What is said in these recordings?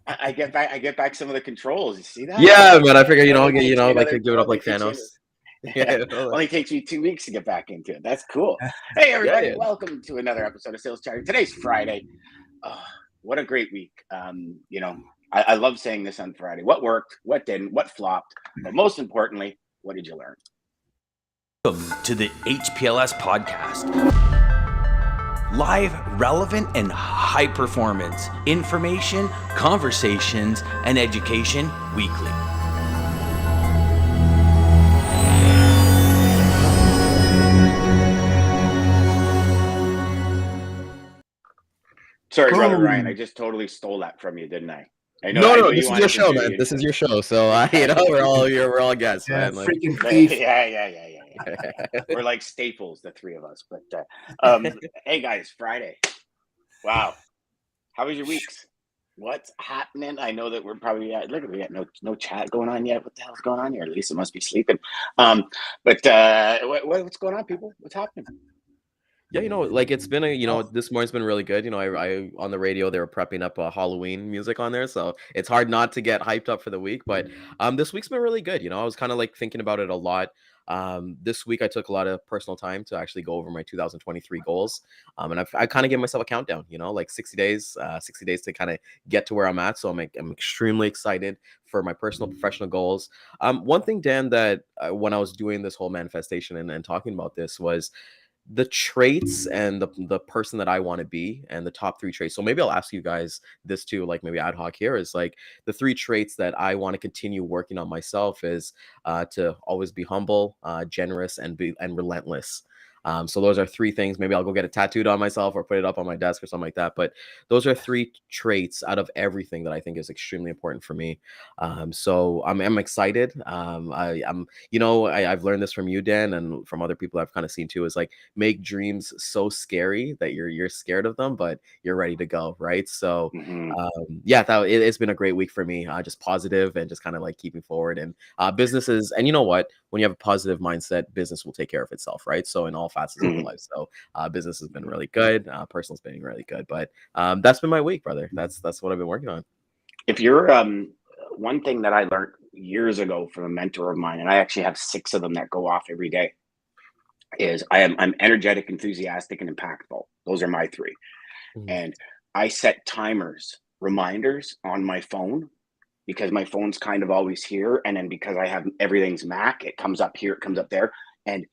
I get back some of the controls. You see that? Yeah, man. I figure, It only takes me like another. give it up Only like takes you. Thanos. Yeah, totally. Only takes me 2 weeks to get back into it. That's cool. Hey, Yeah, everybody! yeah. Welcome to another episode of Sales Chat. Today's Friday. Oh, what a great week. I love saying this on Friday. What worked? What didn't? What flopped? But most importantly, what did you learn? Welcome to the HPLS podcast. Live, relevant, and high performance information, conversations, and education weekly. Sorry, brother Ryan. I Boom. just totally stole that from you, didn't I? No, I no, know this you is your wanted to show, do man. it. This is your show, so Yeah, we're all guests, Yeah, man. Like, freaking thief. yeah. We're like staples, the three of us. But hey, guys, Friday. Wow, how was your weeks? What's happening? I know that we're probably look, we got no chat going on yet. What the hell's going on here? Lisa must be sleeping. What's going on, people? What's happening? yeah, like it's been Oh. this morning's been really good. I on the radio they were prepping up Halloween music on there, so it's hard not to get hyped up for the week. But this week's been really good. I was kind of like thinking about it a lot. This week I took a lot of personal time to actually go over my 2023 goals. And I kind of gave myself a countdown. Like 60 days, 60 days to kind of get to where I'm at. So I'm extremely excited for my personal professional goals. One thing, Dan, that when I was doing this whole manifestation and talking about this was the traits and the person that I want to be and the top 3 traits. So maybe I'll ask you guys this too, like maybe ad hoc here is like the 3 traits that I want to continue working on myself is to always be humble, generous, and relentless. So those are 3 things. Maybe I'll go get it tattooed on myself or put it up on my desk or something like that. But those are 3 traits out of everything that I think is extremely important for me. So I'm excited. I've learned this from you, Dan, and from other people I've kind of seen too, is like make dreams so scary that you're scared of them, but you're ready to go, right? So it's been a great week for me. Just positive and just kind of like keeping forward and businesses. And you know what? When you have a positive mindset, business will take care of itself, right? So in all facets of your life. So business has been really good. Personal's been really good. But that's been my week, brother. That's what I've been working on. If you're one thing that I learned years ago from a mentor of mine, and I actually have 6 of them that go off every day, is I'm energetic, enthusiastic, and impactful. Those are my 3. And I set timers, reminders on my phone because my phone's kind of always here. And then because I have everything's Mac, it comes up here, it comes up there. And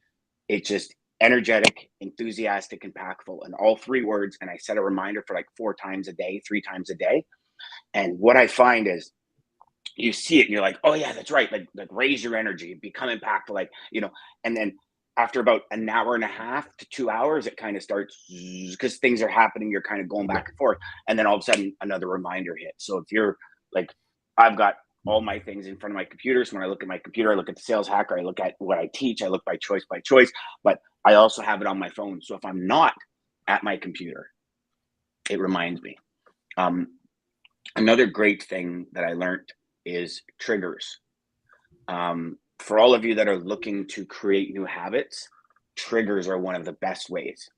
it's just energetic, enthusiastic, impactful, and all 3 words. And I set a reminder for like 4 times a day, 3 times a day. And what I find is you see it and you're like, oh yeah, that's right. Like raise your energy, become impactful, and then after about an hour and a half to 2 hours, it kind of starts because things are happening. You're kind of going back and forth. And then all of a sudden another reminder hits. So if you're like, I've got all my things in front of my computer. So when I look at my computer, I look at the sales hacker, I look at what I teach, I look by choice, but I also have it on my phone. So if I'm not at my computer, it reminds me. Another great thing that I learned is triggers. For all of you that are looking to create new habits, triggers are one of the best ways.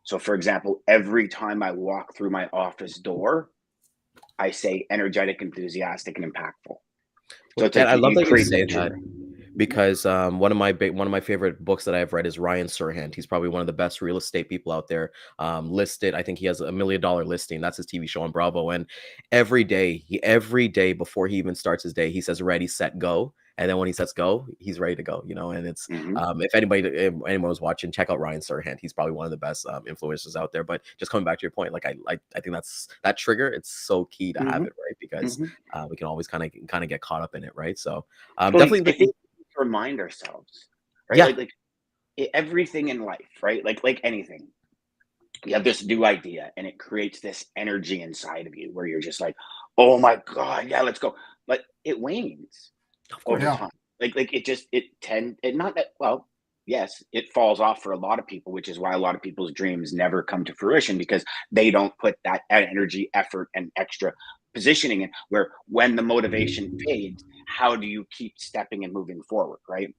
So for example, every time I walk through my office door, I say energetic, enthusiastic, and impactful. So it's like I love that you create say that that. trigger. Because one of my favorite books that I've read is Ryan Serhant. He's probably one of the best real estate people out there. Listed, I think he has $1 million listing. That's his TV show on Bravo. And every day before he even starts his day, he says ready, set, go. And then when he says go, he's ready to go. And it's if anyone was watching, check out Ryan Serhant. He's probably one of the best influencers out there. But just coming back to your point, like I think that's that trigger. It's so key to have it, right? Because we can always kind of get caught up in it, right? So definitely. Remind ourselves, right? Yeah. Like everything in life, right? Like anything, you have this new idea and it creates this energy inside of you where you're just like, oh my God, yeah, let's go. But it wanes over time. Like yes, it falls off for a lot of people, which is why a lot of people's dreams never come to fruition because they don't put that energy, effort, and extra positioning in where when the motivation fades, how do you keep stepping and moving forward, right?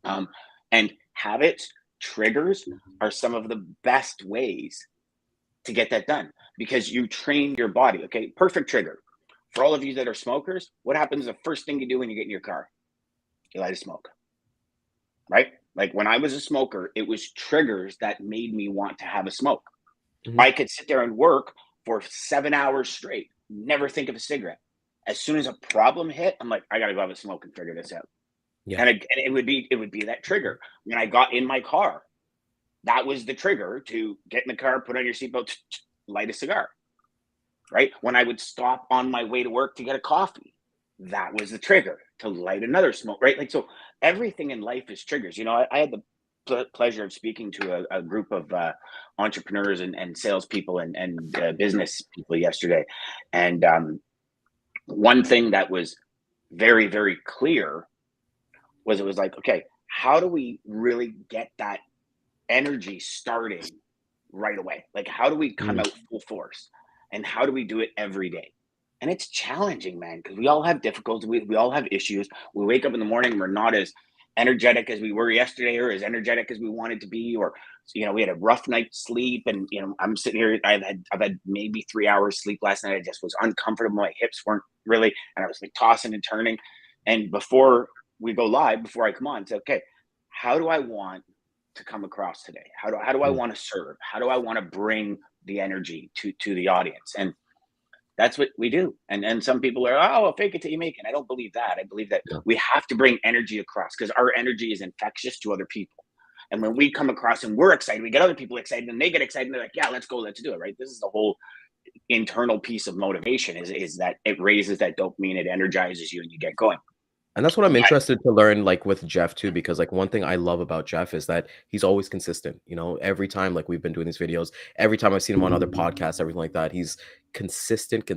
And habits, triggers are some of the best ways to get that done because you train your body. Okay, perfect trigger. for all of you that are smokers, what happens the first thing you do when you get in your car? You light a smoke, right? Like when I was a smoker, it was triggers that made me want to have a smoke. Mhm. I could sit there and work for 7 hours straight, never think of a cigarette. As soon as a problem hit, I'm like, I gotta go have a smoke and figure this out. Yeah. And it would be that trigger. When I got in my car, that was the trigger to get in the car, put on your seatbelt, light a cigar. Right? When I would stop on my way to work to get a coffee, that was the trigger to light another smoke, right? Like, so everything in life is triggers. You know, I had the pleasure of speaking to a group of entrepreneurs and salespeople and business people yesterday. And one thing that was very, very clear was it was like, okay, how do we really get that energy starting right away? Like, how do we come Mm. out full force? And how do we do it every day? And it's challenging, man, because we all have difficulties. We all have issues. We wake up in the morning, we're not as energetic as we were yesterday or as energetic as we wanted to be, or you know, we had a rough night's sleep. And you know, I'm sitting here, I've had maybe 3 hours sleep last night. I just was uncomfortable. My hips weren't really, and I was like tossing and turning. And before we go live, before I come on, say, okay, how do I want to come across today? How do I Mm. want to serve? How do I want to bring the energy to the audience? And that's what we do. And some people are, oh, fake it till you make it. I don't believe that. I believe that Yeah. we have to bring energy across because our energy is infectious to other people. And when we come across and we're excited, we get other people excited and they get excited and they're like, yeah, let's go, let's do it. Right. This is the whole internal piece of motivation is that it raises that dopamine, it energizes you and you get going. And that's what I'm But interested to learn, like with Jeff too, because like one thing I love about Jeff is that he's always consistent. You know, every time like we've been doing these videos, every time I've seen him on other podcasts, everything like that, he's consistent.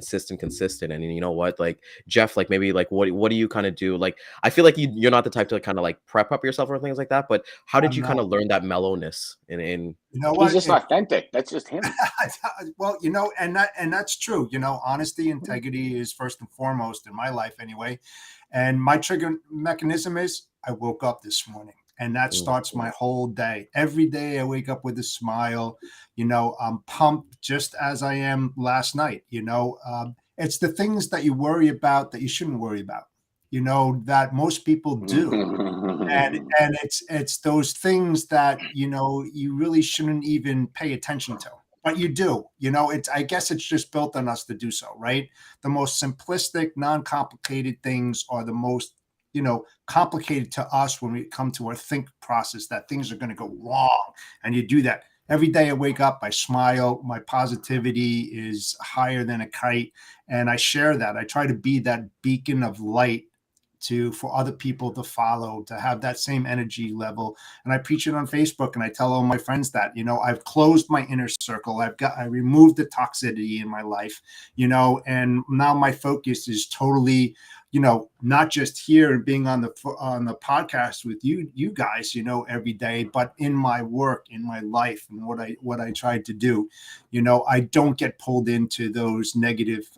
And you know what, like Jeff, like maybe like what do you kind of do? Like I feel like you're not the type to kind of like prep up yourself or things like that. But how did I'm you kind not. of learn that mellowness in You know he's what? just authentic. That's just him. Well, you know, and that's true. You know, honesty, integrity is first and foremost in my life anyway. And my trigger mechanism is I woke up this morning and that Mm. starts my whole day. Every day I wake up with a smile. You know, I'm pumped just as I am last night. You know, it's the things that you worry about that you shouldn't worry about, you know, that most people do. And it's those things that, you know, you really shouldn't even pay attention to, but you do. You know, it's, I guess it's just built on us to do so, right? The most simplistic, non-complicated things are the most, you know, complicated to us when we come to our think process that things are going to go wrong. And you do that every day. I wake up, I smile, my positivity is higher than a kite, and I share that. I try to be that beacon of light for other people to follow, to have that same energy level. And I preach it on Facebook and I tell all my friends that, you know, I've closed my inner circle. I removed the toxicity in my life, you know, and now my focus is totally, you know, not just here and being on the podcast with you guys, you know, every day, but in my work, in my life, and what I tried to do. You know, I don't get pulled into those negative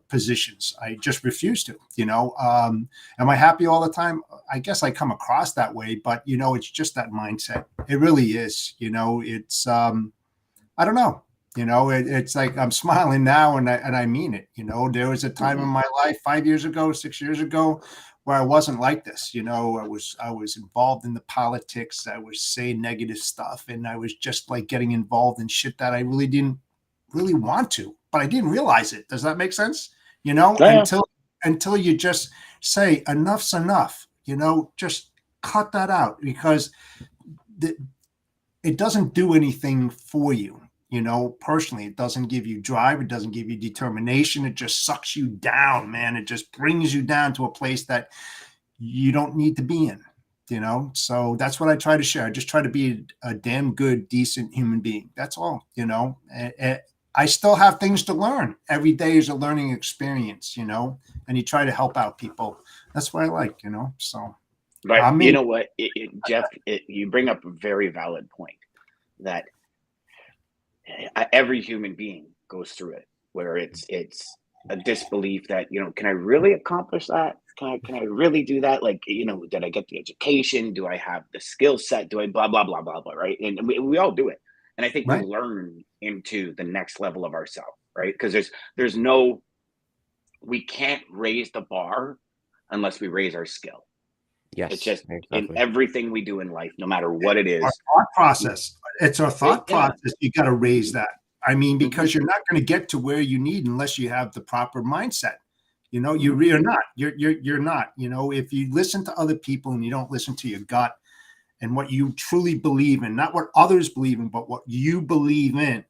positions. I just refuse to. You know, am I happy all the time? I guess I come across that way, but you know, it's just that mindset. It really is. You know, it's I don't know. You know, it's like I'm smiling now, and I mean it. You know, there was a time in my life 5 years ago, 6 years ago, where I wasn't like this. You know, I was involved in the politics. I was saying negative stuff, and I was just like getting involved in shit that I really didn't really want to, but I didn't realize it. Does that make sense? You know, Yeah. until you just say enough's enough. You know, just cut that out because it doesn't do anything for you. You know, personally, it doesn't give you drive. It doesn't give you determination. It just sucks you down, man. It just brings you down to a place that you don't need to be in, you know? So that's what I try to share. I just try to be a damn good, decent human being. That's all, you know? I still have things to learn. Every day is a learning experience, you know? And you try to help out people. That's what I like, you know? So, But I mean, you know what, Jeff, you bring up a very valid point that every human being goes through it, where it's a disbelief that, you know, can I really accomplish that? Can I really do that? Like, you know, did I get the education? Do I have the skill set? Do I blah blah blah blah blah? Right? And we all do it. And I think we right. learn into the next level of ourselves, right? Because there's no we can't raise the bar unless we raise our skill. Yes, It's just in exactly. everything we do in life, no matter what it Our is. thought process. It's our thought Yeah. process. You got to raise that. I mean, because you're not going to get to where you need unless you have the proper mindset. You know, you're not. You're not. You know, if you listen to other people and you don't listen to your gut and what you truly believe in, not what others believe in, but what you believe in,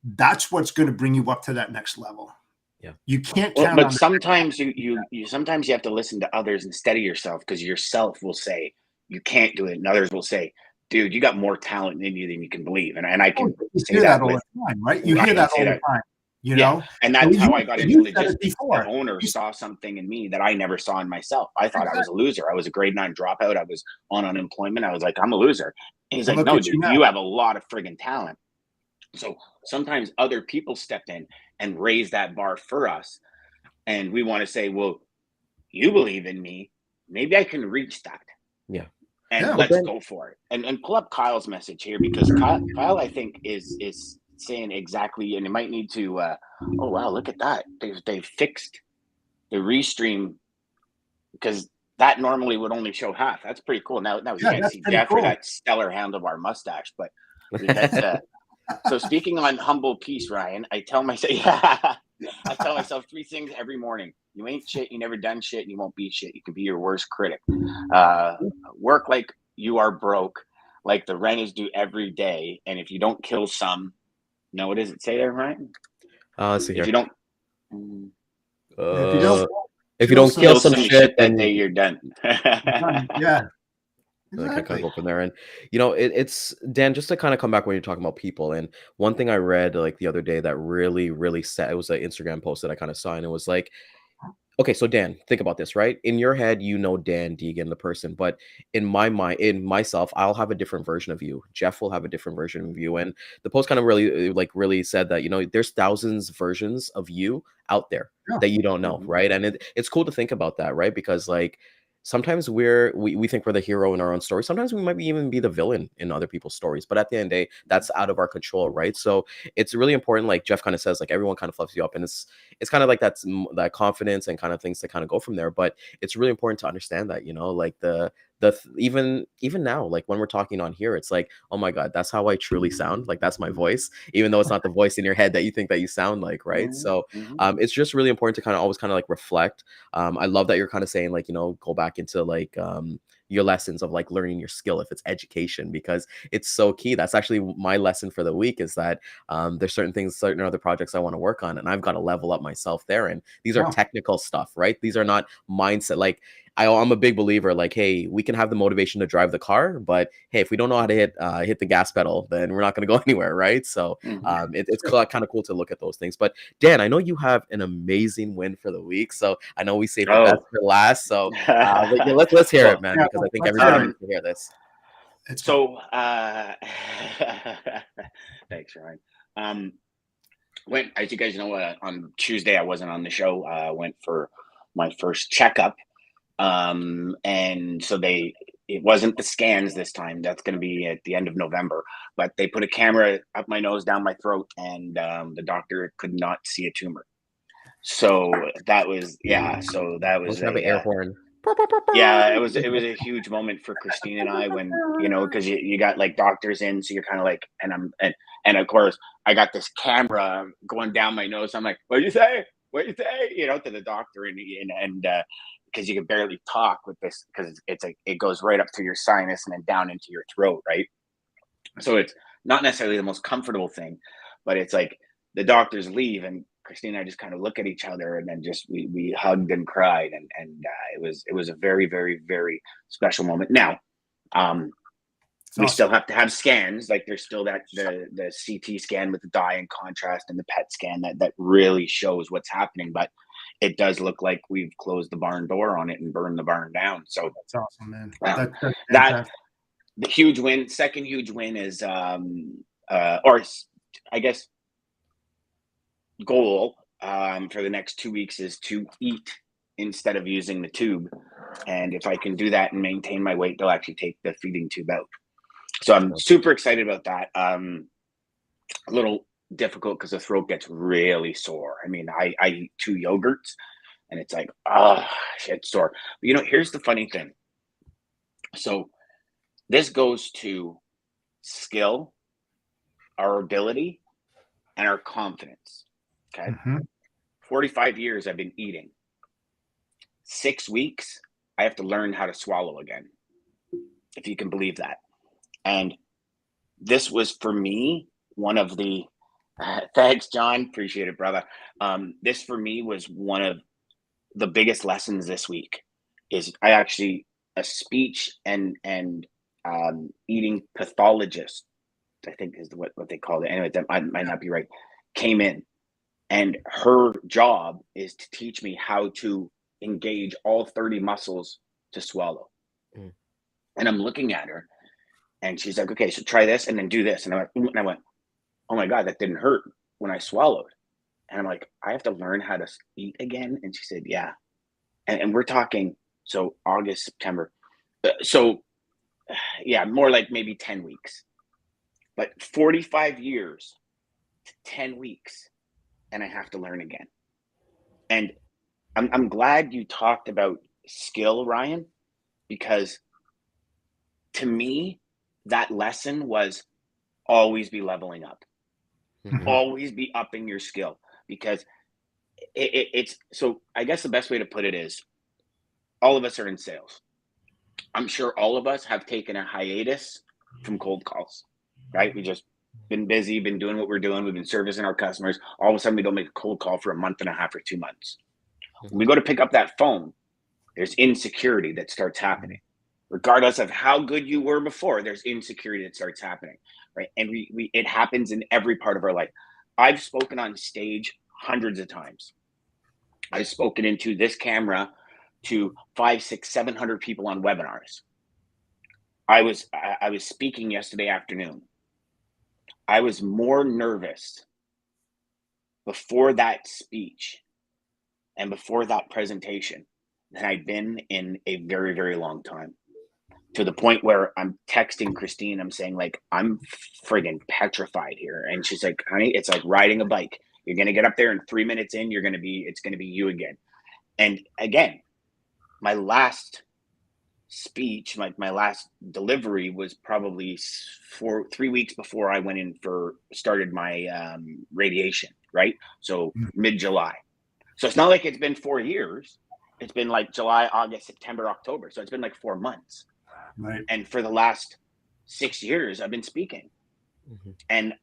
that's what's going to bring you up to that next level. Yeah. You can't Well, count but on sometimes you sometimes you have to listen to others instead of yourself, because yourself will say you can't do it, and others will say, "Dude, you got more talent in you than you can believe." And I can you say hear that that all with the time, right? You I hear can that say all the that. time, you Yeah, know? and that's how You I got into you said it logistics. The before. owner You saw something in me that I never saw in myself. I thought I was a loser. I was a grade 9 dropout. I was on unemployment. I was like, I'm a loser. And he's and like, look no, at you dude, now. you have a lot of friggin' talent. So sometimes other people step in and raise that bar for us. And we want to say, well, you believe in me. Maybe I can reach that. Yeah. And Yeah. let's go for it. And pull up Kyle's message here, because Kyle I think is saying exactly, and it might need to oh wow, look at that. They've fixed the restream, because that normally would only show half. That's pretty cool. Now you Yeah, can't that's see pretty Jeff or cool. that stellar handlebar mustache, but that's so speaking on humble peace, Ryan, I tell myself I tell myself 3 things every morning. You ain't shit, you never done shit, and you won't be shit. You can be your worst critic. Work like you are broke, like the rent is due every day, and if you don't kill some, no, what does it say there, Ryan? Let's see If here. you don't If you don't If you don't kill kill some some shit, that then day, you're done. yeah, I can kind of exactly. go from there. And it's Dan, just to kind of come back when you're talking about people. And one thing I read like the other day that really, really set, it was an Instagram post that I kind of saw, and it was like, okay, so Dan, think about this, right? In your head, you know Dan Deigan, the person, but in my mind, in myself, I'll have a different version of you. Jeff will have a different version of you. And the post kind of really, like, really said that, there's thousands versions of you out there Yeah. that you don't know, right? And it's cool to think about that, right? Because like sometimes we think we're the hero in our own story. Sometimes we might even be the villain in other people's stories. But at the end of the day, that's out of our control, right? So it's really important, like Jeff kind of says, like everyone kind of fluffs you up, and it's kind of like that confidence and kind of things to kind of go from there. But it's really important to understand that, like even now, like when we're talking on here, it's like, oh my god, that's how I truly sound, like that's my voice, even though it's not the voice in your head that you think that you sound like, right? So it's just really important to kind of always kind of like reflect. I love that you're kind of saying like, go back into like your lessons of like learning your skill, if it's education, because it's so key. That's actually my lesson for the week, is that there's certain other projects I want to work on, and I've got to level up myself there. And these are Yeah. technical stuff, right? These are not mindset. Like I'm a big believer, like, hey, we can have the motivation to drive the car, but hey, if we don't know how to hit the gas pedal, then we're not going to go anywhere, right? So it's kind of cool to look at those things. But Dan, I know you have an amazing win for the week, so I know we saved the best for last. So but yeah, let's hear it, man, because I think everybody needs to hear this. So thanks, Ryan. Went, as you guys know, on Tuesday I wasn't on the show. Went for my first checkup, and so it wasn't the scans this time. That's going to be at the end of November. But they put a camera up my nose, down my throat, and the doctor could not see a tumor. So that was Let's have an air horn. Yeah, it was a huge moment for Christine and I, when because you got like doctors in, so you're kind of like, and of course I got this camera going down my nose. I'm like, what do you say? What do you say? To the doctor, and because you can barely talk with this, because it goes right up through your sinus and then down into your throat, right? So it's not necessarily the most comfortable thing, but it's like the doctors leave, and Christine and I just kind of look at each other, and then just we hugged and cried, and it was a very, very, very special moment. Now, we still have to have scans. Like there's still the CT scan with the dye and contrast, and the PET scan that really shows what's happening. But it does look like we've closed the barn door on it and burned the barn down. So That's awesome, man. That's That the huge win. Second huge win is or I guess goal for the next 2 weeks is to eat instead of using the tube. And if I can do that and maintain my weight, they'll actually take the feeding tube out. So I'm super excited about that. A little difficult because the throat gets really sore. I mean, I eat 2 yogurts, and it's like, oh, shit, sore. But here's the funny thing. So this goes to skill, our ability, and our confidence. Okay. Mm-hmm. 45 years I've been eating. 6 weeks, I have to learn how to swallow again, if you can believe that. And this was for me one of the thanks, John. Appreciate it, brother. This for me was one of the biggest lessons this week. Is I actually a speech and eating pathologist, I think is what they called it. Anyway, that might not be right. Came in, and her job is to teach me how to engage all 30 muscles to swallow. Mm. And I'm looking at her, and she's like, "Okay, so try this, and then do this." And I went, "Oh my God, that didn't hurt when I swallowed." And I'm like, "I have to learn how to eat again." And she said, "Yeah." And we're talking, so August, September. So yeah, more like maybe 10 weeks. But 45 years, 10 weeks, and I have to learn again. And I'm glad you talked about skill, Ryan, because to me, that lesson was always be leveling up. Mhm. Always be upping your skill, because it's so I guess the best way to put it is all of us are in sales. I'm sure all of us have taken a hiatus from cold calls, right? We just been busy, been doing what we're doing. We've been servicing our customers. All of a sudden, we don't make a cold call for a month and a half or 2 months. When we go to pick up that phone, there's insecurity that starts happening. Regardless of how good you were before, there's insecurity that starts happening, right? And it happens in every part of our life. I've spoken on stage hundreds of times. I've spoken into this camera to 500, 600, 700 people on webinars. I was speaking yesterday afternoon. I was more nervous before that speech and before that presentation than I'd been in a very, very long time. To the point where I'm texting Christine, I'm saying, like, I'm friggin' petrified here. And she's like, honey, it's like riding a bike. You're gonna get up there, and 3 minutes in, it's gonna be you again. And again, my last speech, my last delivery was probably 3 weeks before I went in started my radiation, right? So mid-July. So it's not like it's been 4 years. It's been like July, August, September, October. So it's been like 4 months. Right. And for the last 6 years, I've been speaking. Mhm. And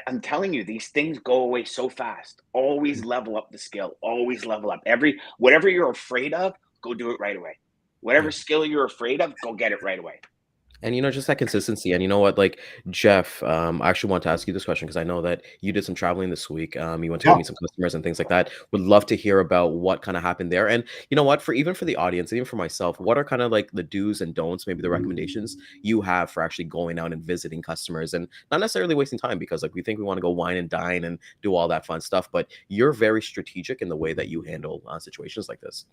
I'm telling you, these things go away so fast. Always level up the skill. Always level up. Whatever you're afraid of, go do it right away. Whatever skill you're afraid of, go get it right away. And just that consistency. And you know what, like Jeff, I actually want to ask you this question because I know that you did some traveling this week. You went to go Yeah. meet some customers and things like that. Would love to hear about what kind of happened there. And you know what, even for the audience, even for myself, what are kind of like the do's and don'ts, maybe the recommendations you have for actually going out and visiting customers and not necessarily wasting time, because like we think we want to go wine and dine and do all that fun stuff, but you're very strategic in the way that you handle situations like this.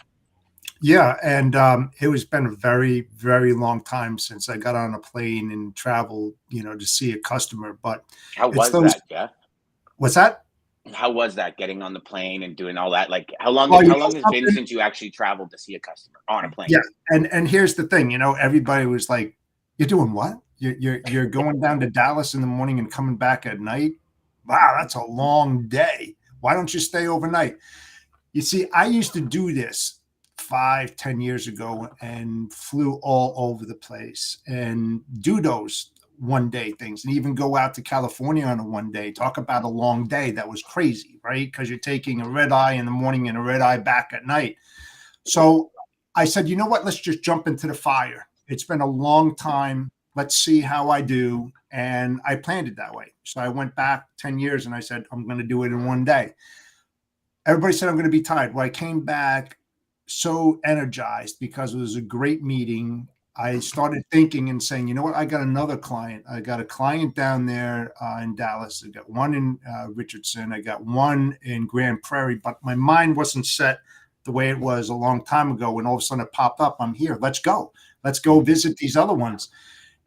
Yeah, and it was been a very, very long time since I got on a plane and traveled, to see a customer. But How it's was those. that, Jeff? What's that? How was that, getting on the plane and doing all that? Like, how long Well, has it been since you actually traveled to see a customer on a plane? Yeah, and here's the thing, everybody was like, "You're doing what? You're going down to Dallas in the morning and coming back at night? Wow, that's a long day. Why don't you stay overnight?" You see, I used to do this 5-10 years ago and flew all over the place and do those one day things, and even go out to California on a one day. Talk about a long day. That was crazy, right? Because you're taking a red eye in the morning and a red eye back at night. So I said, you know what? Let's just jump into the fire. It's been a long time. Let's see how I do. And I planned it that way. So I went back 10 years and I said, I'm going to do it in one day. Everybody said I'm going to be tired. Well, I came back so energized because it was a great meeting. I started thinking and saying, you know what? I got another client. I got a client down there in Dallas. I got one in Richardson. I got one in Grand Prairie. But my mind wasn't set the way it was a long time ago when all of a sudden it popped up. I'm here. Let's go. Let's go visit these other ones.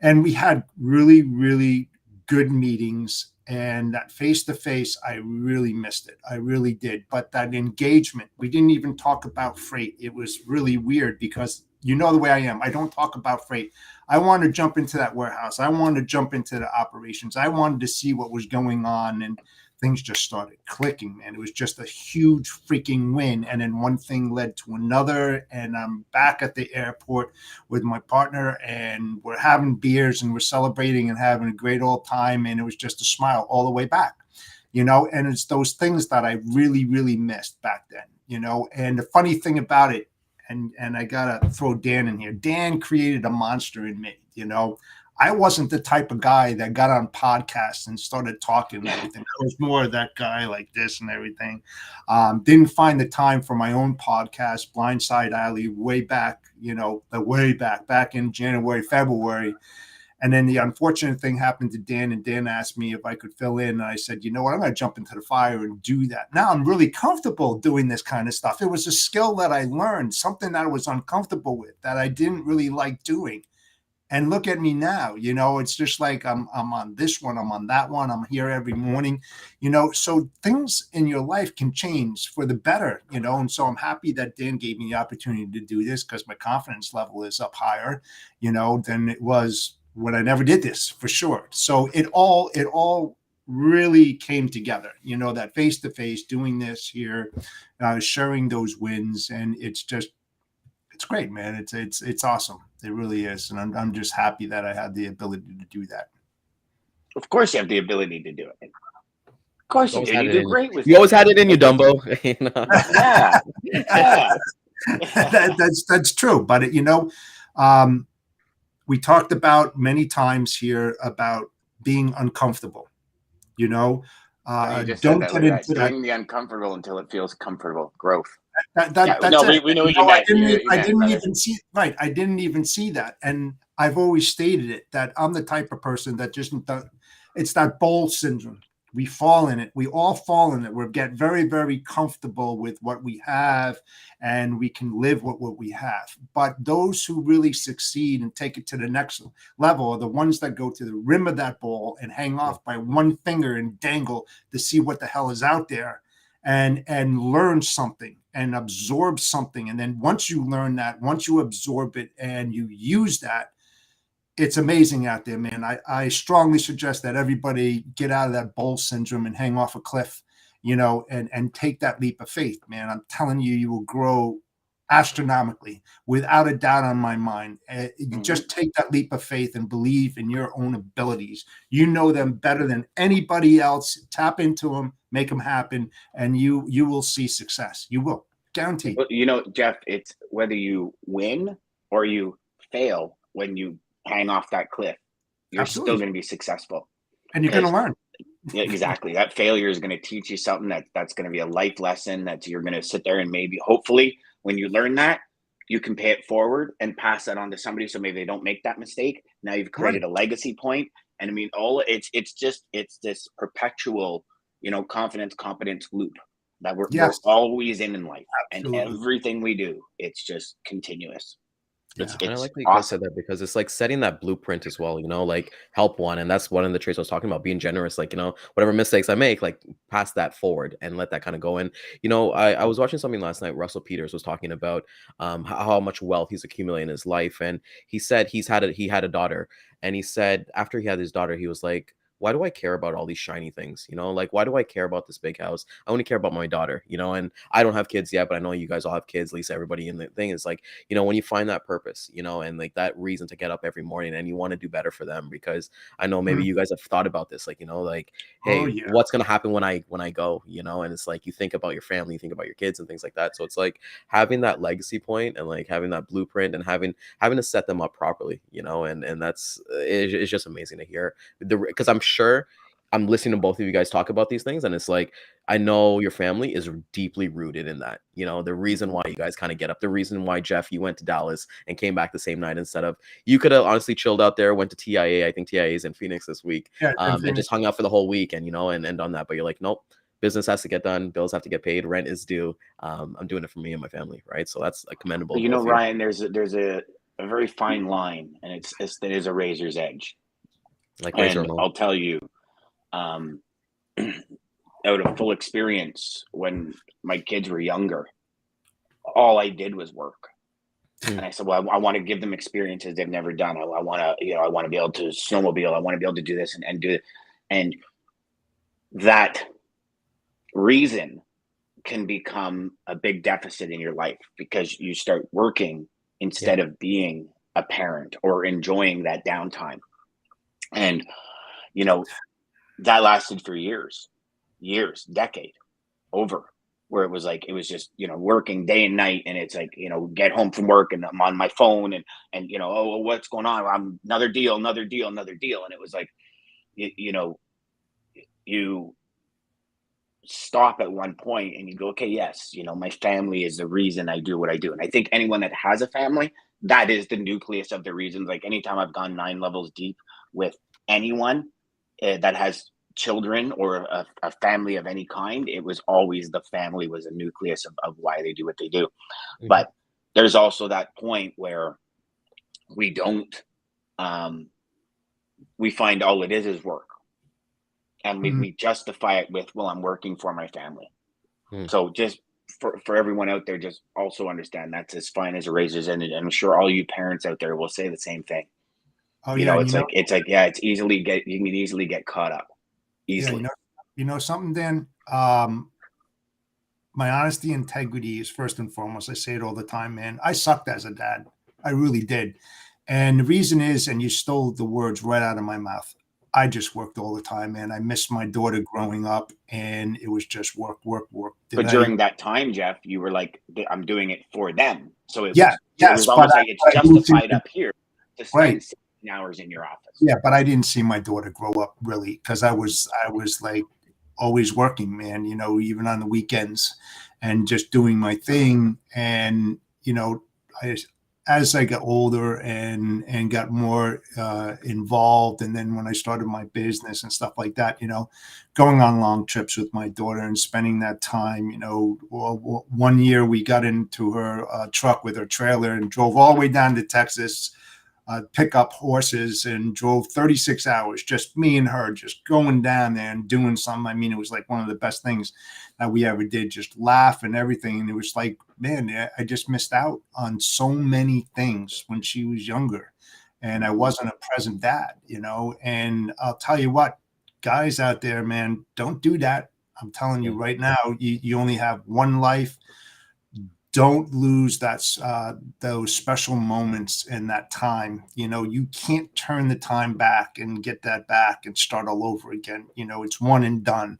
And we had really, really good meetings. And that face to face, I really missed it. I really did. But that engagement, we didn't even talk about freight. It was really weird because you know the way I am. I don't talk about freight. I wanted to jump into that warehouse. I wanted to jump into the operations. I wanted to see what was going on, and things just started clicking, man. It was just a huge freaking win. And then one thing led to another. And I'm back at the airport with my partner, and we're having beers and we're celebrating and having a great old time. And it was just a smile all the way back, you know, and it's those things that I really, really missed back then, you know. And the funny thing about it, and I got to throw Dan in here. Dan created a monster in me, you know. I wasn't the type of guy that got on podcasts and started talking and everything. I was more that guy like this and everything. Didn't find the time for my own podcast, Blindside Alley, way back, you know, back in January, February. And then the unfortunate thing happened to Dan, and Dan asked me if I could fill in. And I said, you know what, I'm going to jump into the fire and do that. Now I'm really comfortable doing this kind of stuff. It was a skill that I learned, something that I was uncomfortable with, that I didn't really like doing. And look at me now, you know, it's just like I'm on this one, I'm on that one, I'm here every morning, you know. So things in your life can change for the better, you know. And so I'm happy that Dan gave me the opportunity to do this, because my confidence level is up higher, you know, than it was when I never did this, for sure. So it all really came together, you know, that face to face doing this here, sharing those wins, and it's great, man. It's awesome. It really is. And I'm just happy that I had the ability to do that. Of course you have the ability to do it. Of course you do. You do great with it. You always had it in you, Dumbo. Yeah. Yeah. That's true. But, you know, we talked about many times here about being uncomfortable, you know. You just Don't said get into that. Doing the uncomfortable until it feels comfortable. Growth. That's no, it. we knew what you meant. I didn't even see right. I didn't even see that, and I've always stated it that I'm the type of person that just it's that bowl syndrome. We fall in it. We all fall in it. We get very, very comfortable with what we have, and we can live with what we have. But those who really succeed and take it to the next level are the ones that go to the rim of that bowl and hang off by one finger and dangle to see what the hell is out there, and learn something and absorb something. And then once you learn that, once you absorb it and you use that, it's amazing out there, man. I strongly suggest that everybody get out of that bowl syndrome and hang off a cliff, you know, and take that leap of faith, man. I'm telling you, you will grow astronomically, without a doubt on my mind. You just take that leap of faith and believe in your own abilities. You know them better than anybody else. Tap into them, make them happen, and you will see success. You will, guaranteed. Well, you know, Jeff, it's whether you win or you fail when you hang off that cliff, you're Absolutely. still going to be successful. And you're going to learn. Yeah, exactly. That failure is going to teach you something that's going to be a life lesson that you're going to sit there and maybe, hopefully, when you learn that, you can pay it forward and pass that on to somebody so maybe they don't make that mistake. Now you've created a legacy point. And I mean, it's this perpetual, you know, confidence, competence loop that we're always in life. Absolutely. And everything we do, it's just continuous. It's I like that you guys said that, because it's like setting that blueprint as well, you know, like help one. And that's one of the traits I was talking about, being generous, like, you know, whatever mistakes I make, like pass that forward and let that kind of go in. You know, I was watching something last night. Russell Peters was talking about how much wealth he's accumulated in his life. And he said he had a daughter, and he said after he had his daughter, he was like, why do I care about all these shiny things? You know, like, why do I care about this big house? I only care about my daughter, you know, and I don't have kids yet, but I know you guys all have kids. At least everybody in the thing is like, you know, when you find that purpose, you know, and like that reason to get up every morning and you want to do better for them, because I know maybe you guys have thought about this, like, you know, like, hey, what's going to happen when I go, you know, and it's like, you think about your family, you think about your kids and things like that. So it's like having that legacy point and like having that blueprint and having to set them up properly, you know, and that's, it's just amazing to hear, because I'm sure I'm listening to both of you guys talk about these things, and it's like, I know your family is deeply rooted in that, you know, the reason why you guys kind of get up, the reason why, Jeff, you went to Dallas and came back the same night instead of, you could have honestly chilled out there, went to TIA. I think TIA is in Phoenix this week, and just hung out for the whole week and, you know, and end on that. But you're like, nope, business has to get done, bills have to get paid, rent is due. I'm doing it for me and my family, right? So that's commendable. You know, Ryan, there's a very fine line, and it's thin as a razor's edge. Like, I'll tell you, um, out of full experience when my kids were younger. All I did was work. And I said, well, I want to give them experiences they've never done. I want to, I want to be able to snowmobile. I want to be able to do this and do it. And that reason can become a big deficit in your life because you start working instead of being a parent or enjoying that downtime. And, that lasted for years, decade over, where it was like, it was just, working day and night. And it's like, get home from work and I'm on my phone and, oh, what's going on? I'm another deal. And it was like, you stop at one point and you go, okay, yes, my family is the reason I do what I do. And I think anyone that has a family, that is the nucleus of the reasons. Like anytime I've gone 9 levels deep with anyone that has children or a family of any kind, it was always the family was a nucleus of why they do what they do. But there's also that point where we don't, we find all it is work. And we justify it with, well, I'm working for my family. So just for everyone out there, just also understand that's as fine as a razor's end. And I'm sure all you parents out there will say the same thing. Oh, you yeah. know, it's like, you can easily get caught up. Easily. Yeah, something, Dan? My honesty, integrity is first and foremost. I say it all the time, man. I sucked as a dad. I really did. And the reason is, and you stole the words right out of my mouth, I just worked all the time, man. I missed my daughter growing up, and it was just work. But during that time, Jeff, you were like, I'm doing it for them. So it was almost like it's justified up here to spend 16 hours in your office. Yeah, but I didn't see my daughter grow up really because I was like always working, man, even on the weekends and just doing my thing. And, as I got older and got more involved, and then when I started my business and stuff like that, going on long trips with my daughter and spending that time, one year we got into her truck with her trailer and drove all the way down to Texas, pick up horses, and drove 36 hours, just me and her, just going down there and doing something. I mean, it was like one of the best things that we ever did, just laugh and everything. And it was like, man, I just missed out on so many things when she was younger and I wasn't a present dad, and I'll tell you what, guys out there, man, don't do that. I'm telling you right now, you only have one life. Don't lose those special moments in that time. You can't turn the time back and get that back and start all over again. It's one and done.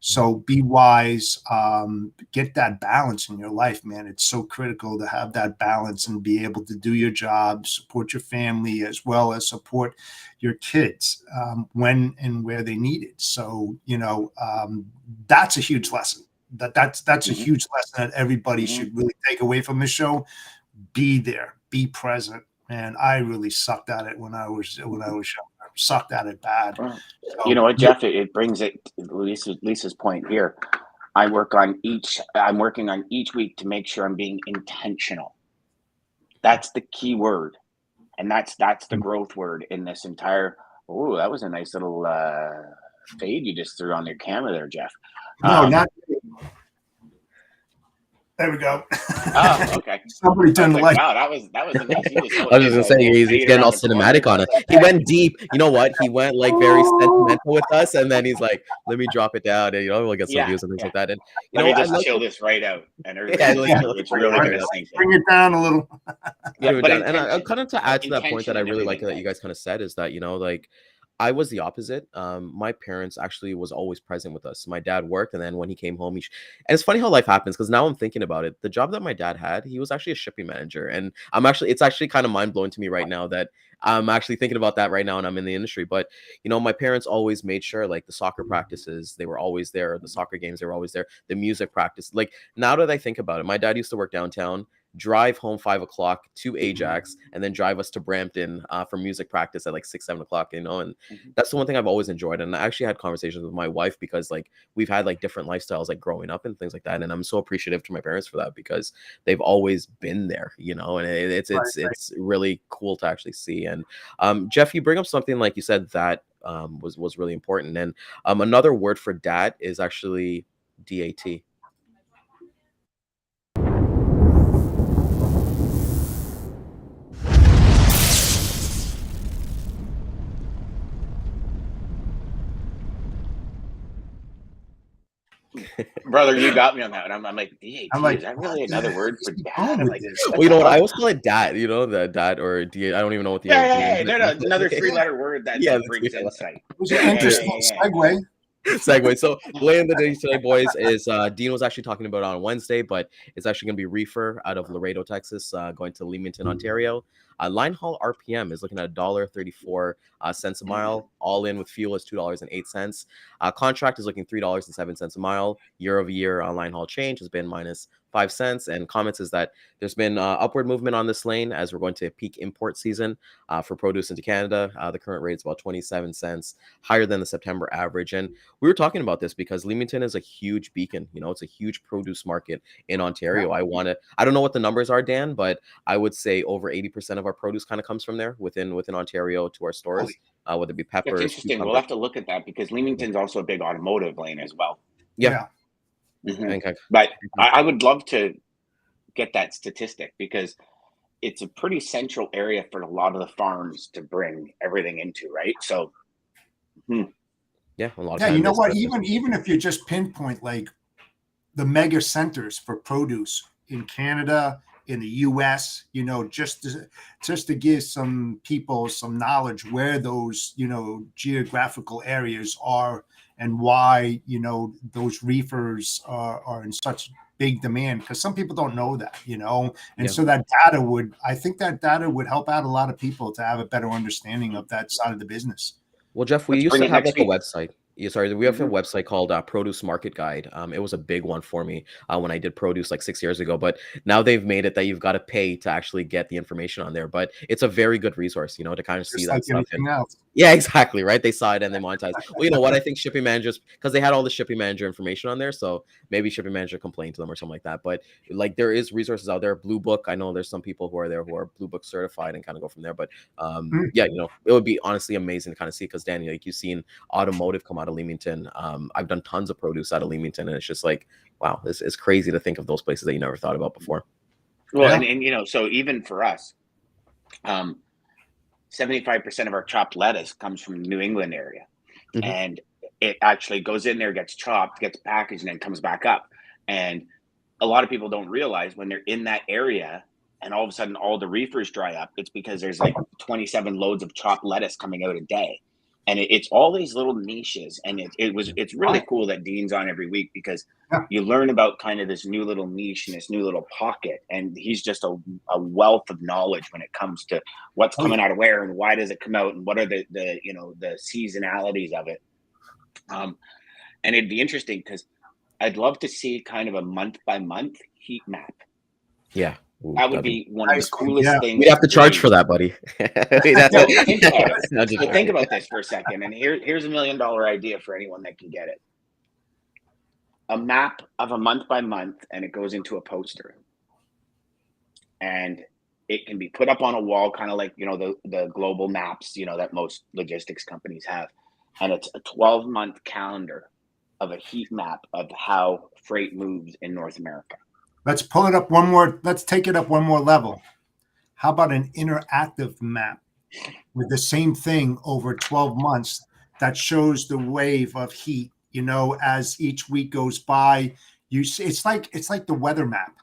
So be wise, get that balance in your life, man. It's so critical to have that balance and be able to do your job, support your family, as well as support your kids when and where they need it. So, that's a huge lesson. That's a huge lesson that everybody should really take away from this show. Be there, be present. Man, I really sucked at it when I was younger. Sucked at it bad. So, you know what, Jeff? It brings it Lisa's point here. I'm working on each week to make sure I'm being intentional. That's the key word, and that's the growth word in this entire. Oh, that was a nice little fade you just threw on your camera there, Jeff. No, not. There we go. Oh, okay. Somebody turned the light. Wow, that was a nice. I was just gonna say he's getting all cinematic on it. He went deep. You know what? He went like very sentimental with us, and then he's like, "Let me drop it down," and we'll get some views and things like that. And let me just chill this right out, and it's really gonna sink. Bring it down a little. And I kind of to add to that point that I really like that you guys kind of said is that like. I was the opposite. My parents actually was always present with us. My dad worked, and then when he came home, and it's funny how life happens because now I'm thinking about it. The job that my dad had, he was actually a shipping manager, and it's actually kind of mind blowing to me right now that I'm actually thinking about that right now, and I'm in the industry. But my parents always made sure, like the soccer practices, they were always there. The soccer games, they were always there. The music practice, like now that I think about it, my dad used to work downtown. Drive home 5 o'clock to Ajax and then drive us to Brampton for music practice at like 6-7 o'clock, and that's the one thing I've always enjoyed. And I actually had conversations with my wife because like we've had like different lifestyles like growing up and things like that, and I'm so appreciative to my parents for that because they've always been there, and it's really cool to actually see. And Jeff, you bring up something like you said that was really important. And another word for dat is actually DAT. Brother, you got me on that. And I'm like, DAT, I'm like, is that really another word for what's dad? wrong I'm with like, this? Well, you know what? I always call it dat. You know, the dat or DA. I don't even know what the Yeah, no, another 3-letter word that Yeah, like the brings 3 insight. It was an Yeah, interesting yeah. segue. segue. So Lay in the Day today, boys, is Dean was actually talking about it on Wednesday, but it's actually going to be reefer out of Laredo, Texas, going to Leamington, Ontario. Line haul RPM is looking at $1.34 cents a mile. All in with fuel is $2.08. Contract is looking $3.07 a mile. Year over year, line haul change has been minus 5 cents. And comments is that there's been upward movement on this lane as we're going to peak import season for produce into Canada. The current rate is about 27 cents, higher than the September average. And we were talking about this because Leamington is a huge beacon. You know, it's a huge produce market in Ontario. I don't know what the numbers are, Dan, but I would say over 80% of our produce kind of comes from there within Ontario to our stores, whether it be That's peppers. interesting. Cucumbers. We'll have to look at that because Leamington's also a big automotive lane as well. Yeah. Mhm. But I would love to get that statistic because it's a pretty central area for a lot of the farms to bring everything into, right? So, yeah, a lot of Yeah, you times know what? it's- Even if you just pinpoint like the mega centers for produce in Canada, in the US, you know, just to give some people some knowledge where those, you know, geographical areas are and why, you know, those reefers are in such big demand, because some people don't know that, you know. And Yeah. so I think that data would help out a lot of people to have a better understanding of that side of the business. Well, Jeff, we Let's used bring to it have next like a week. website. Yeah, sorry, we have a website called Produce Market Guide. It was a big one for me when I did produce like 6 years ago. But now they've made it that you've got to pay to actually get the information on there. But it's a very good resource, you know, to kind of see Just that like stuff. anything else. Yeah, exactly. Right. They saw it and they monetized. Well, you know what? I think shipping managers, because they had all the shipping manager information on there. So maybe shipping manager complained to them or something like that. But like there is resources out there. Blue Book. I know there's some people who are there who are Blue Book certified and kind of go from there. But yeah, you know, it would be honestly amazing to kind of see because Danny, like you've seen automotive come out of Leamington. I've done tons of produce out of Leamington, and it's just like, wow, this is crazy to think of those places that you never thought about before. Well, Yeah. and you know, so even for us, 75% of our chopped lettuce comes from the New England area. Mhm. And it actually goes in there, gets chopped, gets packaged, and then comes back up. And a lot of people don't realize when they're in that area and all of a sudden all the reefers dry up, it's because there's like 27 loads of chopped lettuce coming out a day. And it's all these little niches. And it's really cool that Dean's on every week because Yeah. you learn about kind of this new little niche and this new little pocket. And he's just a wealth of knowledge when it comes to what's coming out of where and why does it come out and what are the you know, the seasonalities of it. And it'd be interesting because I'd love to see kind of a month by month heat map. Yeah. Ooh, That would be one of the nice one, coolest yeah. things. We'd have to charge for that, buddy. We'd have No, to- think about it. No, just So joking. think about this for a second, and here's $1 million idea for anyone that can get it. A map of a month by month, and it goes into a poster, and it can be put up on a wall, kind of like, you know, the global maps, you know, that most logistics companies have, and it's a 12-month calendar of a heat map of how freight moves in North America. Let's pull it up one more. Let's take it up one more level. How about an interactive map with the same thing over 12 months that shows the wave of heat, you know, as each week goes by? You see, it's like the weather map,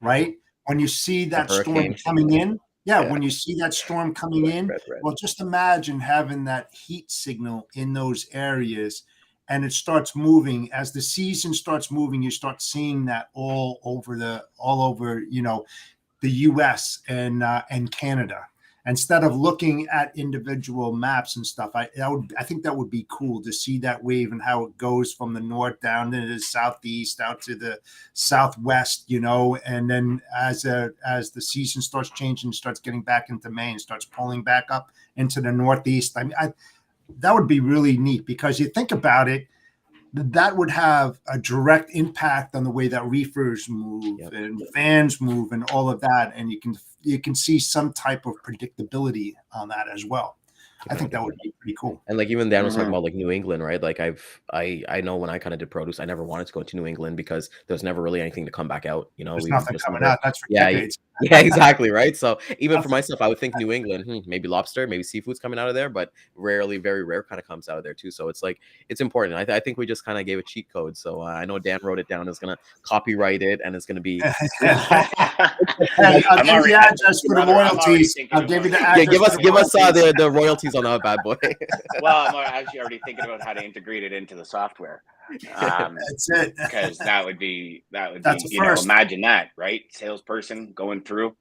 right? When you see that storm hurricane. coming in, Yeah. when you see that storm coming in, Red. well, just imagine having that heat signal in those areas, and it starts moving as the season starts moving. You start seeing that all over, you know, the U.S. and Canada. Instead of looking at individual maps and stuff, I think that would be cool to see that wave and how it goes from the north down to the southeast, out to the southwest, you know, and then as the season starts changing, starts getting back into May and starts pulling back up into the northeast. I mean, that would be really neat because you think about it, that would have a direct impact on the way that reefers move and fans move and all of that. And you can see some type of predictability on that as well. I think that would be pretty cool. And like even Dan was talking Mhm. about like New England, right? Like I know when I kind of did produce, I never wanted to go to New England because there's never really anything to come back out. You know, There's we nothing just coming never. out. That's for Yeah, decades. yeah, exactly, right. So even for Nothing. myself, I would think New England, maybe lobster, maybe seafood's coming out of there, but rarely, very rare, kind of comes out of there too. So it's like it's important. I think we just kind of gave a cheat code. So I know Dan wrote it down. Is gonna copyright it, and it's gonna be. Hey, I'll I'm give you already, the address for the brother, I'm already royalties. thinking I'll of give you the already. Yeah, address. give us for the royalties. the royalties on that bad boy. Well, I'm actually already thinking about how to integrate it into the software. That's it. Because that would be That's a you know, first. imagine that, right? Salesperson going through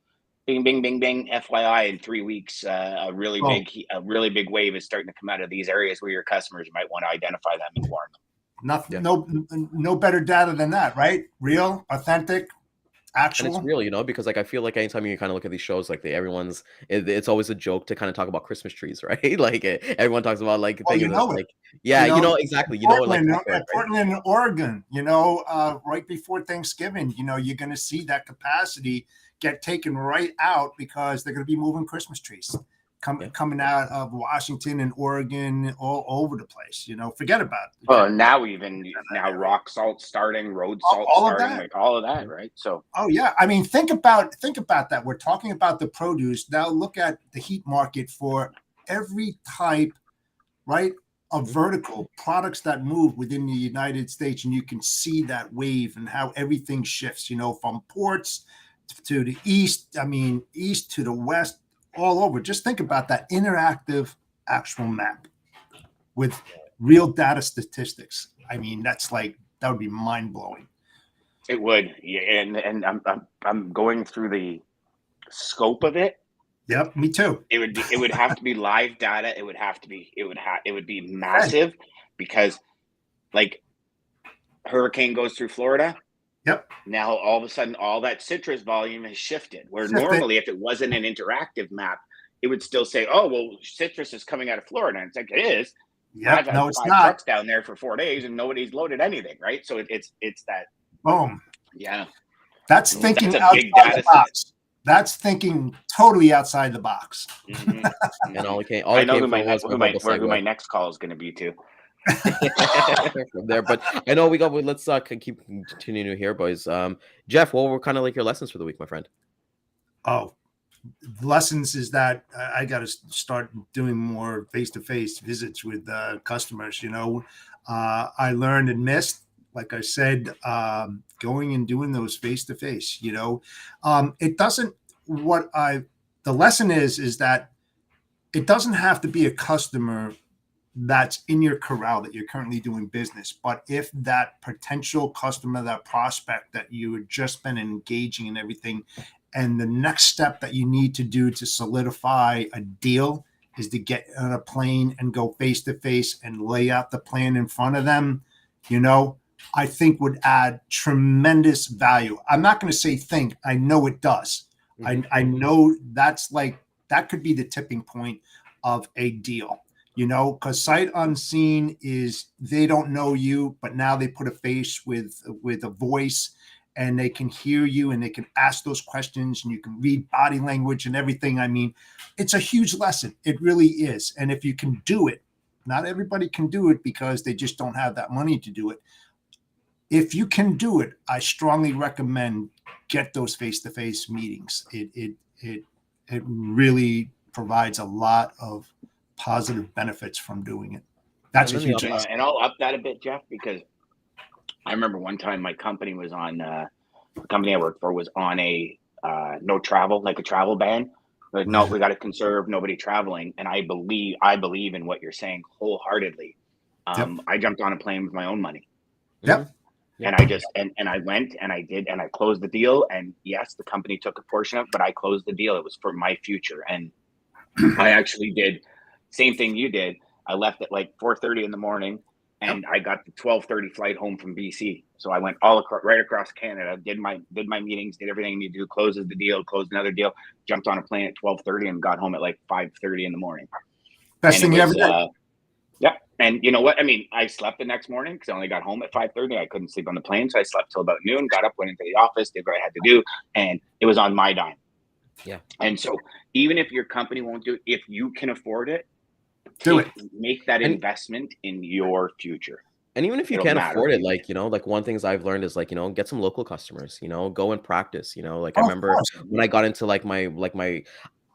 bing bing bing bing, FYI, in 3 weeks a really Oh, big wave is starting to come out of these areas where your customers might want to identify them and warn them. nothing. Yeah. No better data than that, right? Real, authentic, And it's actual. real, you know, because like I feel like anytime you kind of look at these shows, like it's always a joke to kind of talk about Christmas trees, right? Like everyone talks about like Oh, things you that's know it. like, yeah, You know, exactly, like Portland, that for it, right? Portland, Oregon. Right before Thanksgiving. You're going to see that capacity get taken right out because they're going to be moving Christmas trees Yeah. coming out of Washington and Oregon, all over the place. Forget about it. Well, now rock salt starting, road salt All of starting, that. like all of that, right? So Oh yeah, I mean, think about that. We're talking about the produce. Now look at the heat market for every type, right, of vertical products that move within the United States, and you can see that wave and how everything shifts. From ports to the east. I mean, east to the west, all over. Just think about that interactive actual map with real data statistics. I mean, that would be mind blowing. it would, yeah, and I'm going through the scope of it. Yep, me too. It would have to be live data. It would be massive because like hurricane goes through Florida. Yep. Now all of a sudden all that citrus volume has shifted. Where normally if it wasn't an interactive map, it would still say, "Oh, well, citrus is coming out of Florida." And it's like it is. Yep. I've had No, it's 5 not. trucks down there for 4 days and nobody's loaded anything, right? So it's that. Boom. Yeah. That's thinking That's a big outside data the box. That's thinking totally outside the box. Mm-hmm. And all it I know came who from was my double who my segue next call is going to be to. from there. But I know let's keep continuing here, boys. Jeff, what were kind of like your lessons for the week, my friend? Oh, the lessons is that I got to start doing more face-to-face visits with customers. I learned and missed, like I said, going and doing those face-to-face. It doesn't. The lesson is that it doesn't have to be a customer that's in your corral that you're currently doing business. But if that potential customer, that prospect that you had just been engaging in everything, and the next step that you need to do to solidify a deal is to get on a plane and go face to face and lay out the plan in front of them, I think would add tremendous value. I'm not going to say think, I know it does. Mm-hmm. I know that could be the tipping point of a deal. Because sight unseen is they don't know you, but now they put a face with a voice and they can hear you and they can ask those questions and you can read body language and everything. I mean, it's a huge lesson. It really is. And if you can do it, not everybody can do it because they just don't have that money to do it. If you can do it, I strongly recommend get those face-to-face meetings. It really provides a lot of positive benefits from doing it. That's a huge lesson. And I'll up that a bit, Jeff, because I remember one time my company was on the company I worked for was on a no travel, like a travel ban. Like, no, we got to conserve nobody traveling. And I believe in what you're saying wholeheartedly. I jumped on a plane with my own money. Yep. And I just and I went and I did and I closed the deal. And yes, the company took a portion of it, but I closed the deal. It was for my future. And I actually did same thing you did. I left at like 4:30 in the morning. And I got the 12:30 flight home from BC. So I went right across Canada, did my meetings, did everything I need to do, closed the deal, closed another deal, jumped on a plane at 12:30 and got home at like 5:30 in the morning. Best thing you ever did. Yeah. And you know what? I mean, I slept the next morning because I only got home at 5:30. I couldn't sleep on the plane. So I slept till about noon, got up, went into the office, did what I had to do. And it was on my dime. Yeah. And so even if your company won't do it, if you can afford it, Do it. Make that And investment in your future. And even if you It'll can't matter afford to it, you. like, like one things I've learned is like, get some local customers, go and practice, like I Oh, of remember course. when I got into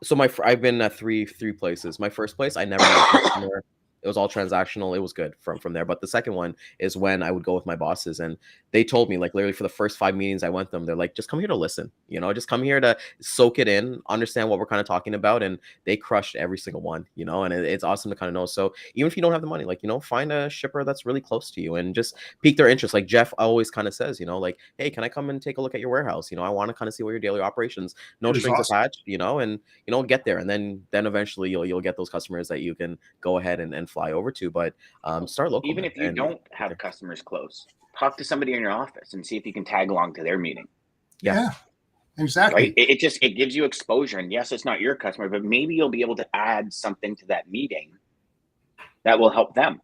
so I've been at three places. My first place, I never met a customer. It was all transactional. It was good from there. But the second one is when I would go with my bosses, and they told me, like, literally for the first 5 meetings I went them, they're like, just come here to listen, just come here to soak it in, understand what we're kind of talking about. And they crushed every single one, and it's awesome to kind of know. So even if you don't have the money, like, find a shipper that's really close to you and just pique their interest. Like Jeff always kind of says, like, hey, can I come and take a look at your warehouse? I want to kind of see what your daily operations, no It was strings awesome. attached, and get there, and then eventually you'll get those customers that you can go ahead and fly over to. But start local, Even man, if you and don't have customers close, talk to somebody in your office and see if you can tag along to their meeting. Yeah, exactly. Right? It gives you exposure. And yes, it's not your customer, but maybe you'll be able to add something to that meeting that will help them.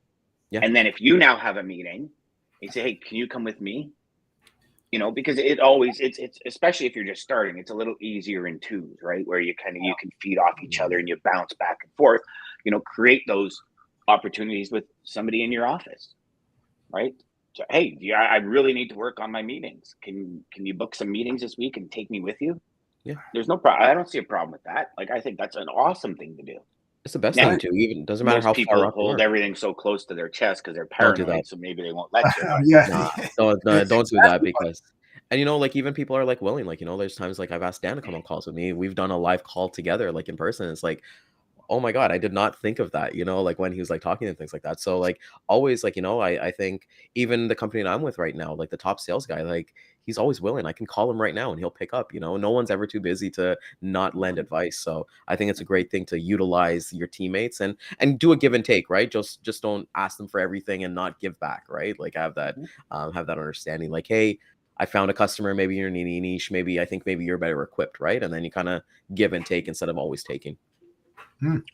Yeah. And then if you now have a meeting, you say, hey, can you come with me? Because it's especially if you're just starting, it's a little easier in twos, right? Where you can feed off each other and you bounce back and forth, create those opportunities with somebody in your office, right? So, hey, I really need to work on my meetings. Can you book some meetings this week and take me with you? Yeah. There's no problem. I don't see a problem with that. Like, I think that's an awesome thing to do. It's the best Now, thing to, even doesn't matter most how far people up you hold are. everything so close to their chest because they're Don't do that. paranoid, so maybe they won't let you. But Yeah. Nah, don't do that, because and like even people are like willing, like, there's times like I've asked Dan to come on calls with me. We've done a live call together, like in person. It's like, oh my God, I did not think of that, like when he was like talking and things like that. So like always, like, I think even the company that I'm with right now, like the top sales guy, like he's always willing. I can call him right now and he'll pick up, no one's ever too busy to not lend advice. So I think it's a great thing to utilize your teammates and do a give and take, right? Just don't ask them for everything and not give back, right? Like have that understanding, like, hey, I found a customer, maybe you're in a niche, maybe I think maybe you're better equipped, right? And then you kind of give and take instead of always taking.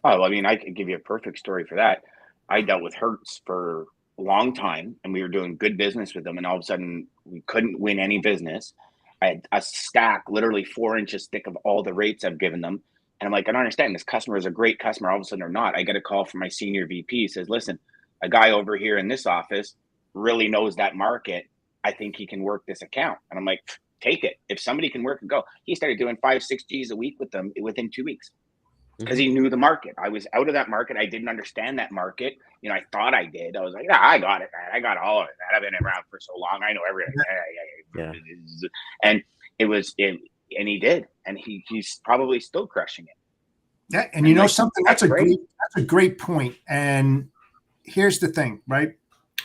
Oh, I mean, I could give you a perfect story for that. I dealt with Hertz for a long time, and we were doing good business with them, and all of a sudden we couldn't win any business. I had a stack, literally 4 inches thick, of all the rates I've given them. And I'm like, I don't understand. This customer is a great customer. All of a sudden they're not. I get a call from my senior VP. He says, listen, a guy over here in this office really knows that market. I think he can work this account. And I'm like, take it. If somebody can work and go. He started doing 5-6 Gs a week with them within 2 weeks. Because he knew the market. I was out of that market. I didn't understand that market. I thought I did. I was like, yeah, I got it, man. I got all of it, man. I've been around for so long. I know everything. Yeah. And and he did. And he's probably still crushing it. Yeah, and something, that's a great. great point. And here's the thing, right?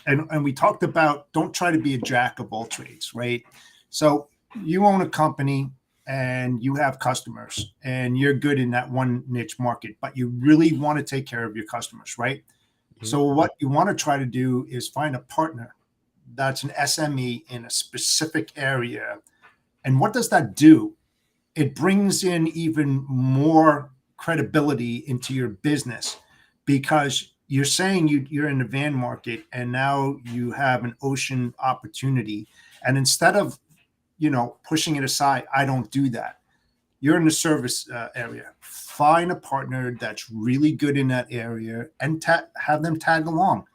And we talked about, don't try to be a jack of all trades, right? So you own a company and you have customers and you're good in that one niche market, but you really want to take care of your customers, right? Mm-hmm. So what you want to try to do is find a partner that's an SME in a specific area. And what does that do? It brings in even more credibility into your business, because you're saying you're in the van market and now you have an ocean opportunity. And instead of pushing it aside, I don't do that. You're in the service area. Find a partner that's really good in that area and have them tag along.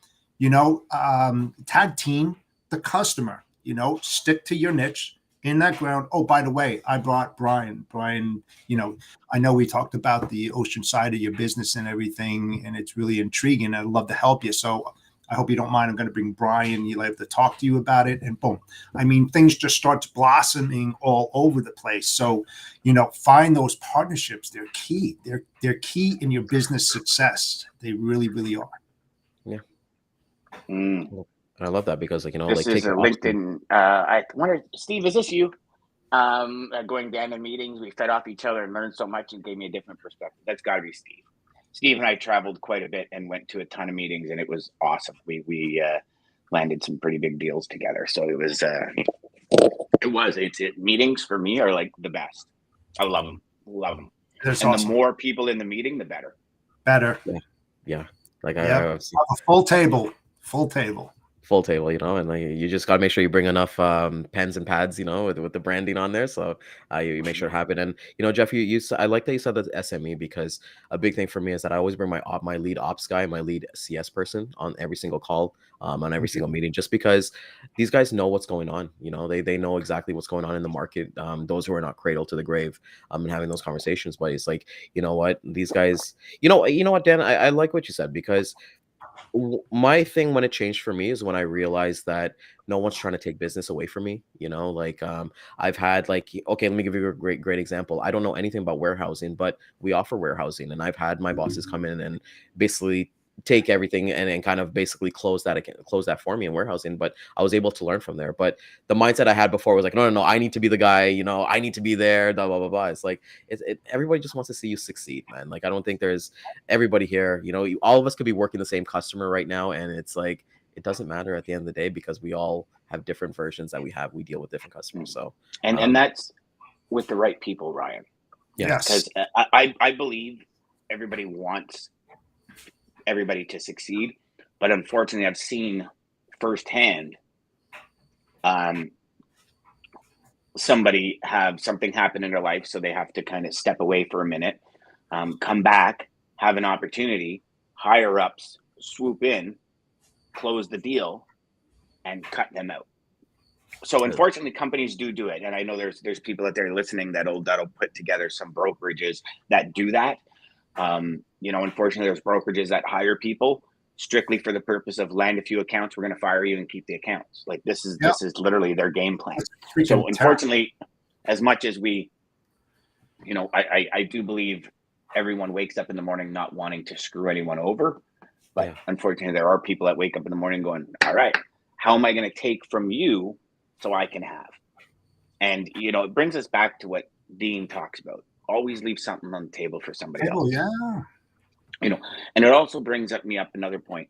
Tag team the customer. Stick to your niche in that ground. Oh, by the way, I brought Brian. Brian, I know we talked about the ocean side of your business and everything, and it's really intriguing. I'd love to help you. So I hope you don't mind. I'm going to bring Brian. He'll have to talk to you about it. And boom. I mean, things just start blossoming all over the place. So, find those partnerships. They're key. They're key in your business success. They really, really are. Yeah. And I love that because, this like, is a LinkedIn. I wonder, Steve, is this you? Going down to meetings, we fed off each other and learned so much and gave me a different perspective. That's got to be Steve. Steve and I traveled quite a bit and went to a ton of meetings, and it was awesome. We landed some pretty big deals together. So it was. Meetings for me are like the best. I love them. Love them. That's and awesome. The more people in the meeting, the better. Better. Yeah. Like a full table. Full table. full table, and like you just gotta make sure you bring enough pens and pads, with the branding on there. So you make sure to have it. And Jeff, I like that you said that SME, because a big thing for me is that I always bring my lead ops guy, my lead CS person on every single call, on every single meeting, just because these guys know what's going on. They know exactly what's going on in the market. Those who are not cradle to the grave, and having those conversations. But it's like, what these guys, what, Dan, I like what you said, because my thing when it changed for me is when I realized that no one's trying to take business away from me. Like I've had, like, okay, let me give you a great example. I don't know anything about warehousing, but we offer warehousing, and I've had my bosses come in and basically take everything and kind of basically close that for me in warehousing. But I was able to learn from there. But the mindset I had before was like, no, I need to be the guy, I need to be there, blah blah blah blah. It's like everybody just wants to see you succeed, man. Like, I don't think there's everybody here, all of us could be working the same customer right now, and it's like it doesn't matter at the end of the day, because we all have different versions that we deal with different customers. So and that's with the right people, Ryan. Yes. Because I believe everybody wants everybody to succeed, but unfortunately I've seen firsthand somebody have something happen in their life, so they have to kind of step away for a minute, come back, have an opportunity, higher ups swoop in, close the deal, and cut them out. So unfortunately companies do it, and I know there's people out there listening that'll put together some brokerages that do that. Unfortunately, there's brokerages that hire people strictly for the purpose of land a few accounts. We're going to fire you and keep the accounts. Like this is literally their game plan. So unfortunately, as much as we, I do believe everyone wakes up in the morning not wanting to screw anyone over, but unfortunately, there are people that wake up in the morning going, all right, how am I going to take from you so I can have? And, it brings us back to what Dean talks about. Always leave something on the table for somebody else. Yeah. And it also brings me up another point.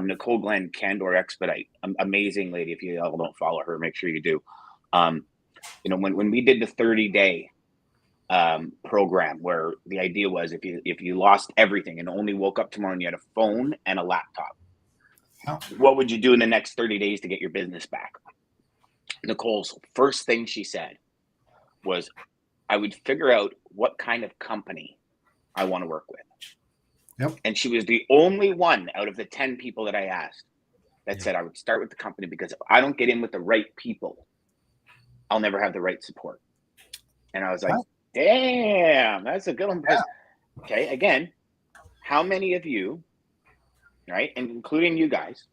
Nicole Glenn, Candor Expedite, amazing lady. If you all don't follow her, make sure you do. When we did the 30-day program, where the idea was if you lost everything and only woke up tomorrow and you had a phone and a laptop, what would you do in the next 30 days to get your business back? Nicole's first thing she said was, I would figure out what kind of company I want to work with. Yep. And she was the only one out of the 10 people that I asked that said I would start with the company, because if I don't get in with the right people, I'll never have the right support. And I was like, damn, that's a good one. Because, okay, again, how many of you, right, and including you guys,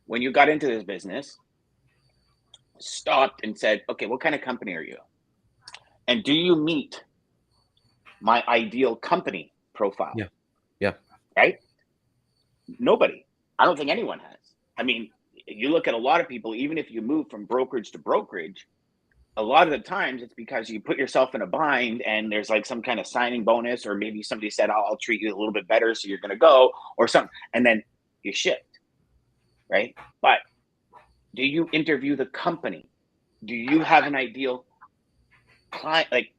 when you got into this business, stopped and said, okay, what kind of company are you? And do you meet my ideal company profile? Yeah. Right? Nobody. I don't think anyone has. I mean, you look at a lot of people, even if you move from brokerage to brokerage, a lot of the times it's because you put yourself in a bind and there's like some kind of signing bonus, or maybe somebody said, I'll treat you a little bit better, so you're going to go, or something. And then you shift, right? But do you interview the company? Do you have an ideal client, like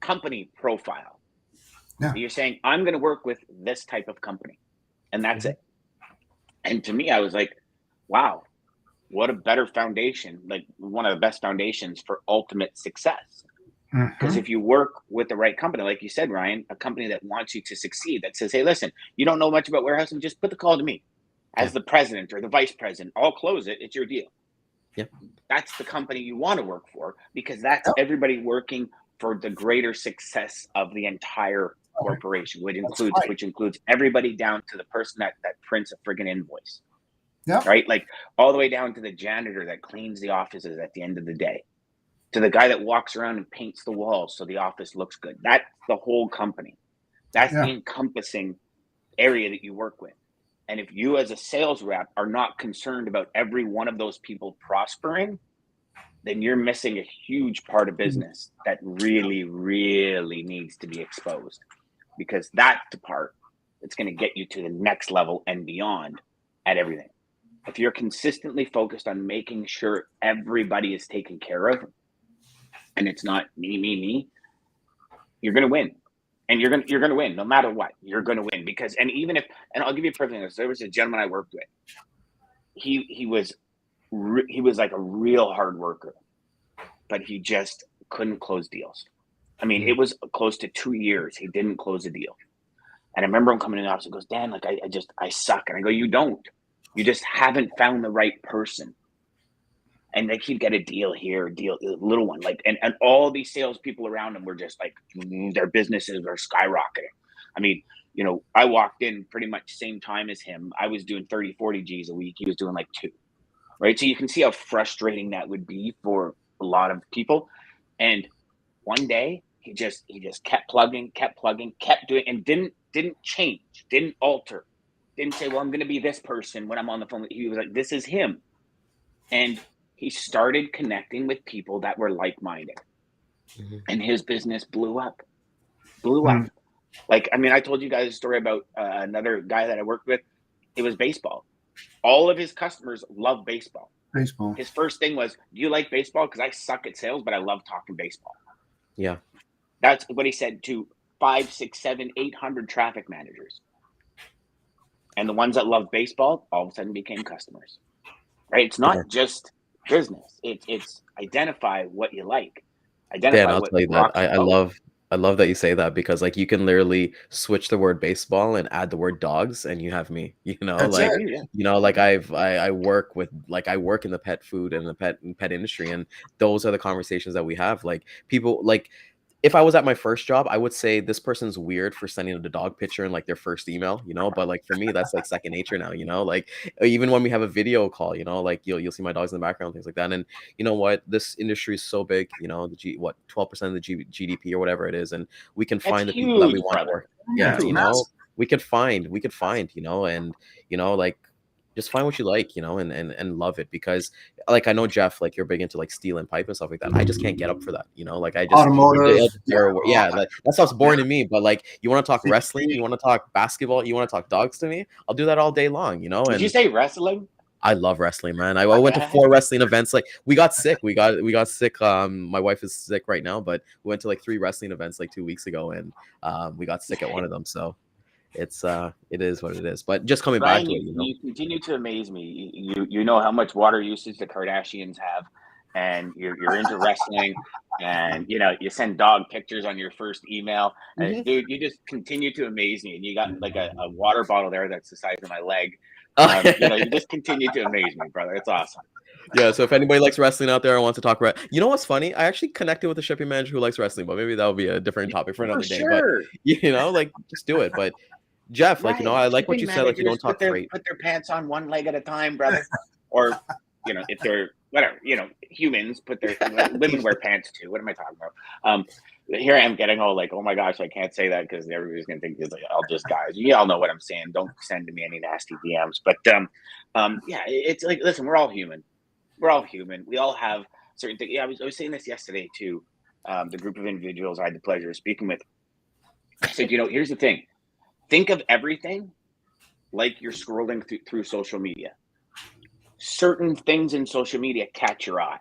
company profile? Yeah. You're saying, I'm going to work with this type of company, and that's it. And to me, I was like, wow, what a better foundation, like one of the best foundations for ultimate success. Because if you work with the right company, like you said, Ryan, a company that wants you to succeed, that says, hey, listen, you don't know much about warehousing, just put the call to me as the president or the vice president. I'll close it. It's your deal. Yeah. That's the company you want to work for, because that's everybody working for the greater success of the entire corporation, which includes everybody down to the person that prints a friggin' invoice. Yeah. Right? Like all the way down to the janitor that cleans the offices at the end of the day, to the guy that walks around and paints the walls so the office looks good. That's the whole company. That's the encompassing area that you work with. And if you as a sales rep are not concerned about every one of those people prospering, then you're missing a huge part of business that really, really needs to be exposed, because that's the part that's going to get you to the next level and beyond at everything. If you're consistently focused on making sure everybody is taken care of, and it's not me, you're going to win. And you're going to win no matter what. You're going to win, because, and even if, and I'll give you a perfect example. There was a gentleman I worked with. he was like a real hard worker, but he just couldn't close deals. I mean, it was close to 2 years he didn't close a deal. And I remember him coming in the office and goes, Dan, like I suck. And I go, you don't. You just haven't found the right person. And like he'd get a deal here, a little one, like, and all these salespeople around him were just like, their businesses were skyrocketing. I mean, you know, I walked in pretty much same time as him. I was doing 30, 40 G's a week. He was doing like 2, right? So you can see how frustrating that would be for a lot of people. And one day he just kept plugging, kept doing, and didn't change, didn't alter, didn't say, well, I'm going to be this person when I'm on the phone. He was like, this is him. And he started connecting with people that were like-minded, and his business blew up. Like, I mean, I told you guys a story about another guy that I worked with. It was baseball. All of his customers love baseball. His first thing was, do you like baseball? Because I suck at sales, but I love talking baseball. Yeah. That's what he said to 5, 6, 7, 800 traffic managers. And the ones that love baseball all of a sudden became customers. Right? It's not just business. It's identify what you like. Identify Dan, I'll what tell you that. I love that you say that, because like you can literally switch the word baseball and add the word dogs and you have me, you know. That's like it. you know, like I work with, like I work in the pet food and the pet industry, and those are the conversations that we have. Like people, like if I was at my first job, I would say this person's weird for sending the dog picture in like their first email, you know. But like for me, that's like second nature now, you know. Like even when we have a video call, you know, like you'll see my dogs in the background, things like that. And you know what, this industry is so big, you know, 12% of the GDP or whatever it is, and we can find the people that we want to work. Yeah, you know, we could find, you know, and you know, like just find what you like, you know, and love it. Because like I know Jeff, like you're big into like steel and pipe and stuff like that. I just can't get up for that, you know. Like I just Automotive, yeah, like that stuff's boring to me. But like you want to talk wrestling, you want to talk basketball, you want to talk dogs to me, I'll do that all day long, you know. Did you say wrestling? I love wrestling, man. I went to 4 wrestling events. Like we got sick. We got sick. My wife is sick right now, but we went to like 3 wrestling events like 2 weeks ago, and we got sick at one of them. So it's it is what it is. But just coming Ryan, back to it, you know, you continue to amaze me. You know how much water usage the Kardashians have, and you're into wrestling, and you know you send dog pictures on your first email. And dude, you just continue to amaze me. And you got like a water bottle there that's the size of my leg. You know, you just continue to amaze me, brother. It's awesome. Yeah, so if anybody likes wrestling out there and wants to talk about, you know what's funny? I actually connected with a shipping manager who likes wrestling, but maybe that would be a different topic for another day. But you know, like just do it. But Jeff, like, you know, I like what you said, like you don't talk freight. Put their pants on one leg at a time, brother. Or, you know, if they're whatever, you know, humans put their women wear pants too. What am I talking about? Here I am getting all like, oh my gosh, I can't say that because everybody's gonna think it's like all just guys. You all know what I'm saying. Don't send me any nasty DMs. But yeah, it's like, listen, we're all human. We're all human. We all have certain things. Yeah, I was saying this yesterday to the group of individuals I had the pleasure of speaking with. I said, you know, here's the thing. Think of everything like you're scrolling through social media. Certain things in social media catch your eye.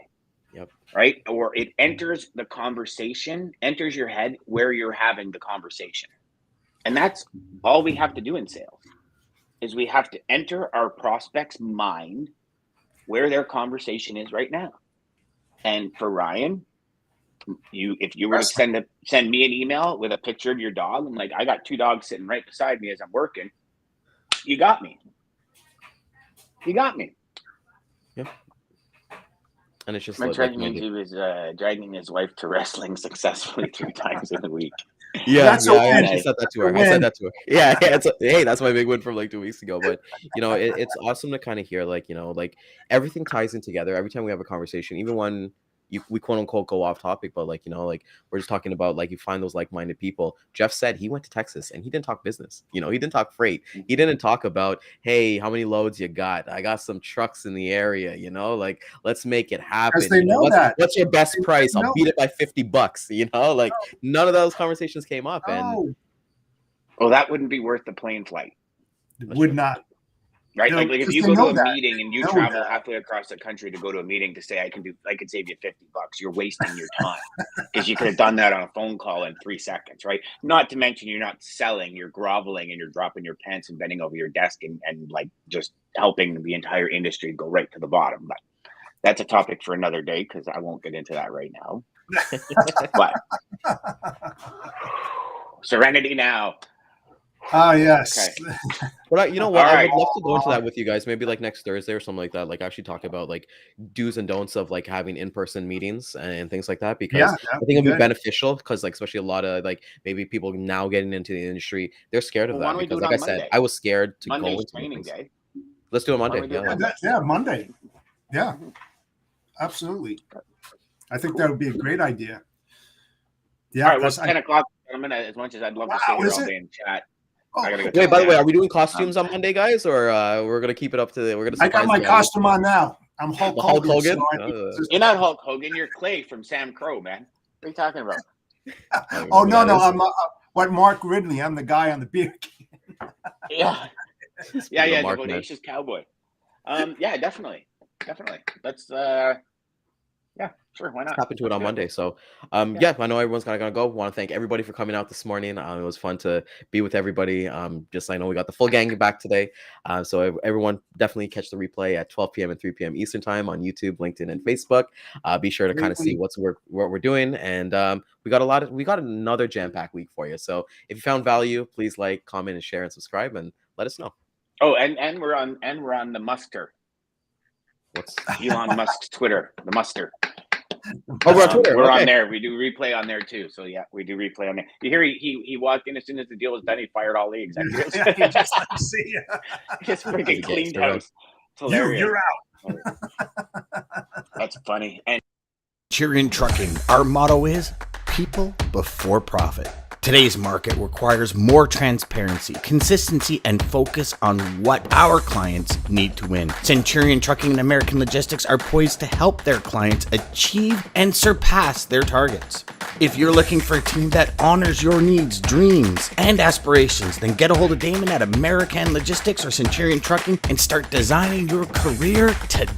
Yep. Right? Or it enters the conversation, enters your head where you're having the conversation. And that's all we have to do in sales is we have to enter our prospect's mind where their conversation is right now. And for Ryan, if you were to send me an email with a picture of your dog, and like I got 2 dogs sitting right beside me as I'm working, you got me. You got me. Yep. And it's just my like he was dragging his wife to wrestling successfully 3 times in a week. Yeah, I actually said that to her. I said that to her. Yeah, hey, that's my big win from like 2 weeks ago. But you know, it's awesome to kind of hear, like, you know, like everything ties in together every time we have a conversation, even when we quote unquote go off topic, but like, you know, like we're just talking about like you find those like-minded people. Jeff said he went to Texas and he didn't talk business, you know, he didn't talk freight, he didn't talk about, hey, how many loads you got, I got some trucks in the area, you know, like let's make it happen. They know what's your best price? I'll beat it by $50, you know, like none of those conversations came up. And well, that wouldn't be worth the plane flight. Would not. Right, You know, like if because you they go to know a that. meeting and you Know travel that. halfway across the country to go to a meeting to say I could save you $50, you're wasting your time because you could have done that on a phone call in 3 seconds, right? Not to mention you're not selling, you're groveling and you're dropping your pants and bending over your desk and like just helping the entire industry go right to the bottom. But that's a topic for another day because I won't get into that right now. But serenity now. Ah, yes. Okay. But you know what? All I right. would love to go into that with you guys, maybe like next Thursday or something like that. Like actually talk about like do's and don'ts of like having in-person meetings and things like that, because Yeah, I that'd think be it'll be good. beneficial because like especially a lot of like maybe people now getting into the industry, they're scared of Well, why that don't we do because it like I on said, Monday? I was scared to go Monday's into training meetings. day. Let's do it Why don't Monday. we do it Yeah. Monday? Yeah, Monday. Yeah, absolutely. I think that would be a great idea. Yeah, All right, well, it's because 10 o'clock. I'm gonna, as much as I'd love to Wow, sit here is all it? day and chat. Oh, I gotta go okay. Wait, by the way, Yeah. are we doing costumes on Monday, guys, or we're gonna keep it up to we're gonna I got surprise my the audience? costume on now. I'm Hulk The Hulk Hogan. Hogan? So I need to You're not Hulk Hogan. You're Clay from Sam Crow, man. What are you talking about? Oh, Who no, that no. is? I'm what Mark Ridley. I'm the guy on the beer can. Yeah, Speaking yeah, of yeah. Mark, The man. bodacious cowboy. Yeah, definitely. Let's yeah, sure. Why not? Tap into it Let's on do Monday. So, Yeah. yeah, I know everyone's gonna go. Want to thank everybody for coming out this morning. It was fun to be with everybody. Just I know we got the full gang back today. So everyone definitely catch the replay at 12 p.m. and 3 p.m. Eastern time on YouTube, LinkedIn, and Facebook. Be sure to kind of see what we're doing, and we got another jam-packed week for you. So if you found value, please like, comment, and share, and subscribe, and let us know. Oh, and we're on the muster. What's Elon Musk's Twitter, the muster. Oh, we're on Twitter. We're Okay. on there. We do replay on there too. So yeah, we do replay on there. You hear he walked in as soon as the deal was done. He fired all the executives. Yeah, you just let me see. Just freaking cleaned gangster, house. It's hilarious. You're out. That's funny. And Centurion Trucking, our motto is people before profit. Today's market requires more transparency, consistency, and focus on what our clients need to win. Centurion Trucking and American Logistics are poised to help their clients achieve and surpass their targets. If you're looking for a team that honors your needs, dreams, and aspirations, then get a hold of Daman at American Logistics or Centurion Trucking and start designing your career today.